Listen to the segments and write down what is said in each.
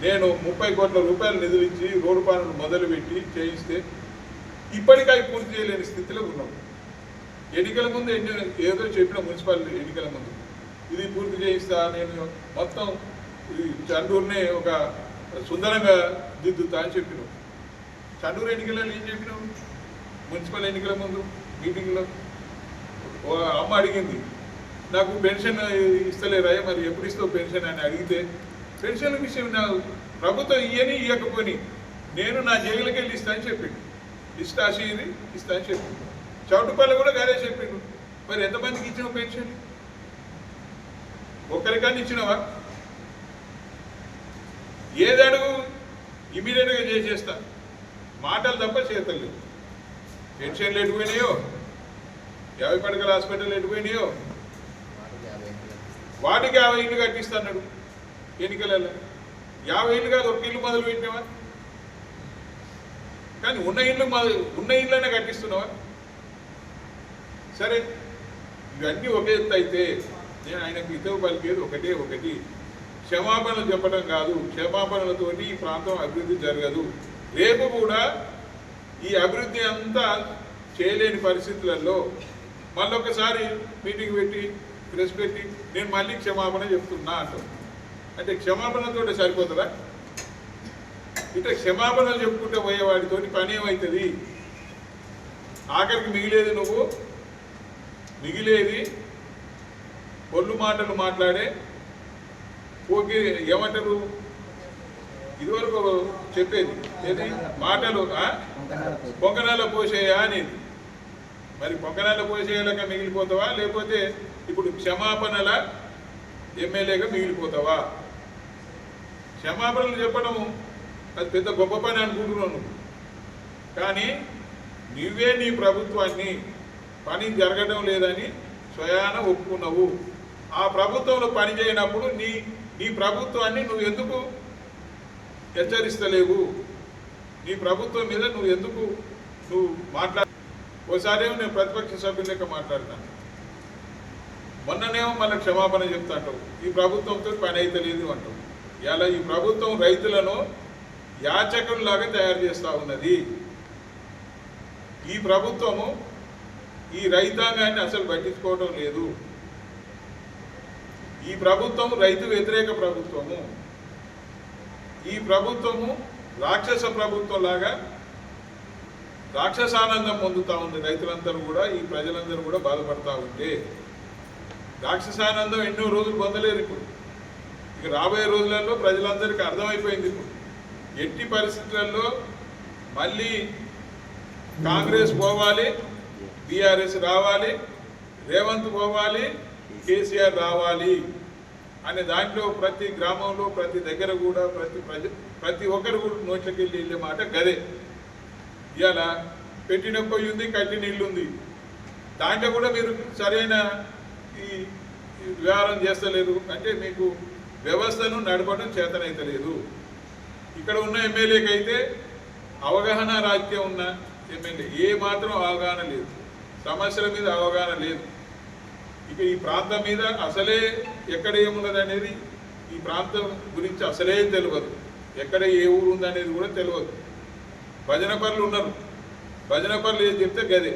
నేను 30 కోట్ల రూపాయలు నిధులు ఇచ్చి రోడ్డు పనులు మొదలుపెట్టి చేయిస్తే ఇప్పటికీ అవి పూర్తి చేయలేని స్థితిలో ఉన్నాం. ఎన్నికల ముందు ఏదో చెప్పిన మున్సిపాలిటీ ఎన్నికల ముందు ఇది పూర్తి చేయిస్తా, నేను మొత్తం చండూరునే ఒక సుందరంగా దిద్దుతా అని చెప్పినావు. చండూరు ఎన్నికలలో ఏం చెప్పినావు? మున్సిపల్ ఎన్నికల ముందు మీటింగ్లో అమ్మ అడిగింది, నాకు పెన్షన్ ఇస్తలేరా, మరి ఎప్పుడు ఇస్తావు పెన్షన్ అని అడిగితే, పెన్షన్ విషయం నా ప్రభుత్వం ఇవ్వకపోని నేను నా జైలుకి వెళ్ళి ఇస్తా అని చెప్పిండు. లిస్ట్ రాసి ఇస్తా అని చెప్పిండు. చౌటుపల్లి కూడా గారే చెప్పిండు. మరి ఎంతమందికి ఇచ్చినావు పెన్షన్? ఒక్కరికన్నా ఇచ్చినావా? ఏది అడుగు ఇమీడియట్గా చేసేస్తా, మాటలు తప్ప చేతలు లేవు. పెన్షన్లు ఎటుపోయినాయో, 50 పడకల హాస్పిటల్ ఎటుపోయినాయో, వాటికి 50 ఇళ్ళు కట్టిస్తున్నాడు ఎన్నికలలో. 50 ఇళ్ళు కాదు, 1 ఇల్లు మొదలు పెట్టినావా? కానీ ఉన్న ఇళ్ళనే కట్టిస్తున్నావా? సరే, ఇవన్నీ ఒకే ఎత్తు అయితే నేను ఆయనకు ఇతవు పలికేది ఒకటి, క్షమాపణలు చెప్పడం కాదు. క్షమాపణలతోటి ఈ ప్రాంతం అభివృద్ధి జరగదు. రేపు కూడా ఈ అభివృద్ధి అంతా చేయలేని పరిస్థితులలో మళ్ళొకసారి మీటింగ్ పెట్టి ప్రెస్ పెట్టి నేను మళ్ళీ క్షమాపణ చెప్తున్నా అంటాం. అంటే క్షమాపణతో సరిపోతుందా? ఇట్లా క్షమాపణలు చెప్పుకుంటే పోయేవాడితో పని ఏమవుతుంది? ఆఖరికి మిగిలేది పొల్లు మాటలు మాట్లాడే ఓకే ఏమంటారు, ఇదివరకు చెప్పేది ఏది మాటలు పొంగనాల పోసేయా అనేది. మరి పొంగనాల పోసేయాలక మిగిలిపోతావా, లేకపోతే ఇప్పుడు క్షమాపణల ఎమ్మెల్యేగా మిగిలిపోతావా? క్షమాపణలు చెప్పడం అది పెద్ద గొప్ప పని అనుకుంటున్నావు నువ్వు. కానీ నువ్వే నీ ప్రభుత్వాన్ని పని జరగడం లేదని స్వయాన ఒప్పుకున్నావు. ఆ ప్రభుత్వంలో పని చేయనప్పుడు నీ ప్రభుత్వాన్ని నువ్వు ఎందుకు హెచ్చరిస్తలేవు? నీ ప్రభుత్వం మీద నువ్వు మాట్లాడ. ఒకసారేమో నేను ప్రతిపక్ష సభ్యుల లెక్క మాట్లాడతాను, మొన్ననేమో మళ్ళీ క్షమాపణ చెప్తా అంటావు. ఈ ప్రభుత్వంతో పని అయితే లేదు అంటావు. ఇలా ఈ ప్రభుత్వం రైతులను యాచకుల్లాగా తయారు చేస్తూ ఉన్నది. ఈ ప్రభుత్వము ఈ రైతాంగాన్ని అసలు పట్టించుకోవడం లేదు. ఈ ప్రభుత్వం రైతు వ్యతిరేక ప్రభుత్వము. ఈ ప్రభుత్వము రాక్షస ప్రభుత్వం లాగా రాక్షసానందం పొందుతూ ఉంది. రైతులందరూ కూడా, ఈ ప్రజలందరూ కూడా బాధపడతా ఉంటే రాక్షసానందం ఎన్నో రోజులు పొందలేరు. ఇప్పుడు ఇక రాబోయే రోజులలో ప్రజలందరికీ అర్థమైపోయింది. ఇప్పుడు ఎట్టి పరిస్థితులలో మళ్ళీ కాంగ్రెస్ పోవాలి, బీఆర్ఎస్ రావాలి, రేవంత్ పోవాలి, కేసీఆర్ రావాలి అనే దాంట్లో ప్రతి గ్రామంలో ప్రతి దగ్గర కూడా ప్రతి ఒక్కరు కూడా నోట్లకి వెళ్ళే మాట గదే. ఇవాళ పెట్టిన పొయ్యి ఉంది, కట్టిన ఇల్లు ఉంది. దాంట్లో కూడా మీరు సరైన ఈ వ్యవహారం చేస్తలేదు. అంటే మీకు వ్యవస్థను నడపడం చేతనైతలేదు. ఇక్కడ ఉన్న ఎమ్మెల్యేకి అయితే అవగాహన రాజకీయం ఉన్న ఎమ్మెల్యే ఏ మాత్రం అవగాహన లేదు, సమస్యల మీద అవగాహన లేదు. ఇక ఈ ప్రాంతం మీద అసలే ఎక్కడ ఏమున్నది అనేది, ఈ ప్రాంతం గురించి అసలే తెలియదు. ఎక్కడ ఏ ఊరు ఉందనేది కూడా తెలియదు. భజన పనులు ఉన్నారు, భజన పనులు ఏది చెప్తే గదే.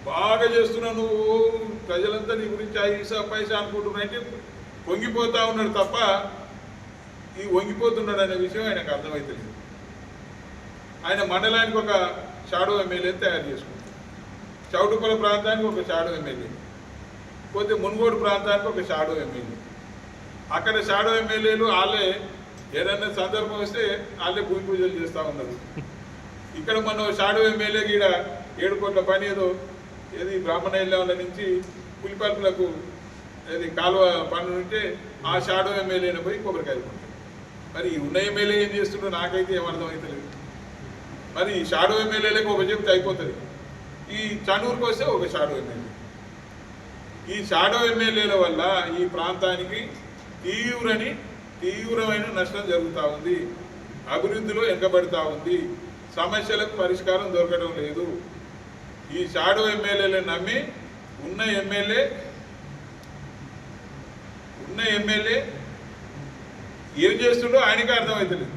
బాగా చేస్తున్నావు నువ్వు, ప్రజలంతా నీ గురించి ఐసా పైసా అనుకుంటున్నాయంటే వంగిపోతూ ఉన్నాడు తప్ప ఈ వంగిపోతున్నాడు అనే విషయం ఆయనకు అర్థమవుతలేదు. ఆయన మండలానికి ఒక షాడో ఎమ్మెల్యేని తయారు చేసుకుంటాడు, చౌటుపల్లి ప్రాంతానికి ఒక షాడో ఎమ్మెల్యే, పోతే మున్గోడు ప్రాంతానికి ఒక షాడో ఎమ్మెల్యే. అక్కడ షాడో ఎమ్మెల్యేలు వాళ్ళే ఏదైనా సందర్భం వస్తే వాళ్ళే భూమి పూజలు చేస్తూ ఉన్నారు. ఇక్కడ మన షాడో ఎమ్మెల్యేకి ఇక్కడ 7 కోట్ల పని ఏది బ్రాహ్మణ ఇళ్ళ నుంచి పులిపల్పులకు ఏది కాలువ పనులు ఉంటే ఆ షాడో ఎమ్మెల్యేని పోయి కొబ్బరికాయలు కొంటారు. మరి ఉన్న ఎమ్మెల్యే ఏం చేస్తుండో నాకైతే ఏమర్థమవుతలేదు. మరి ఈ షాడో ఎమ్మెల్యేలకు ఒక చెప్తే అయిపోతుంది, ఈ చండూరుకు వస్తే ఒక షాడో ఎమ్మెల్యే. ఈ షాడో ఎమ్మెల్యేల వల్ల ఈ ప్రాంతానికి తీవ్రమైన నష్టం జరుగుతూ ఉంది, అభివృద్ధిలో వెనుకబడుతూ ఉంది, సమస్యలకు పరిష్కారం దొరకడం లేదు. ఈ షాడో ఎమ్మెల్యేలను నమ్మి ఉన్న ఎమ్మెల్యే ఏం చేస్తుండో ఆయనకే అర్థమవుతలేదు.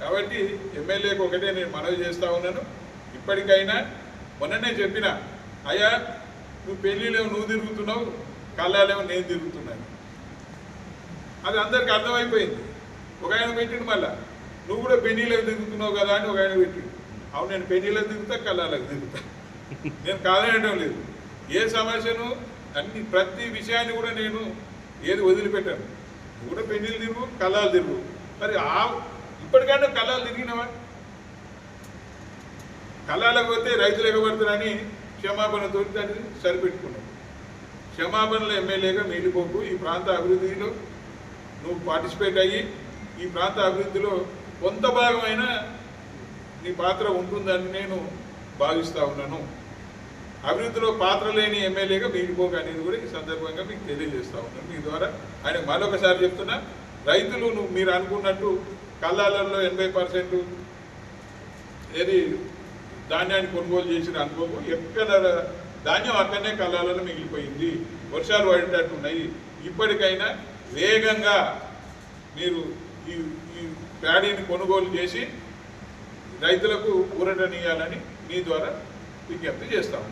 కాబట్టి ఎమ్మెల్యేకి ఒకటే నేను మనవి చేస్తూ ఉన్నాను, ఇప్పటికైనా మొన్ననే చెప్పిన, అయ్యా నువ్వు పెళ్ళిలేమో నువ్వు తిరుగుతున్నావు, కళ్ళాలేమో నేను తిరుగుతున్నాను, అది అందరికి అర్థమైపోయింది. ఒక ఆయన పెట్టిండు, మళ్ళా నువ్వు కూడా పెళ్ళిళ్ళకి తిరుగుతున్నావు కదా అని ఒక ఆయన పెట్టిండు. అవును, నేను పెళ్ళిళ్ళకి తిరుగుతా, కళ్ళాలకు తిరుగుతా, నేను కాదనడం లేదు. ఏ సమస్యను అన్ని ప్రతి విషయాన్ని కూడా నేను ఏది వదిలిపెట్టాను. నువ్వు కూడా పెళ్ళిళ్ళు తిరుగు, కళ్ళాలు తిరుగు. మరి ఇప్పటికైనా కళ్ళాలు తిరిగినవా? కళ్ళాలకు పోతే రైతులు ఎగబడతారని క్షమాపణతో దాన్ని సరిపెట్టుకున్నావు. క్షమాపణలో ఎమ్మెల్యేగా మిగిలిపోకు. ఈ ప్రాంత అభివృద్ధిలో నువ్వు పార్టిసిపేట్ అయ్యి ఈ ప్రాంత అభివృద్ధిలో కొంత భాగమైన నీ పాత్ర ఉంటుందని నేను భావిస్తూ ఉన్నాను. అభివృద్ధిలో పాత్ర లేని ఎమ్మెల్యేగా మిగిలిపోక అనేది కూడా ఈ సందర్భంగా మీకు తెలియజేస్తూ ఉన్నాను. మీ ద్వారా ఆయన మరొకసారి చెప్తున్నా, రైతులు మీరు అనుకున్నట్టు కళ్ళాలలో 80% ఏది ధాన్యాన్ని కొనుగోలు చేసిన అనుకోకు. ఎక్కడ ధాన్యం అక్కడనే కళ్ళాలలో మిగిలిపోయింది, వర్షాలు పడేటట్టు ఉన్నాయి. ఇప్పటికైనా వేగంగా మీరు ఈ ప్యాడీని కొనుగోలు చేసి రైతులకు ఊరటనీయాలని మీ ద్వారా విజ్ఞప్తి చేస్తాము.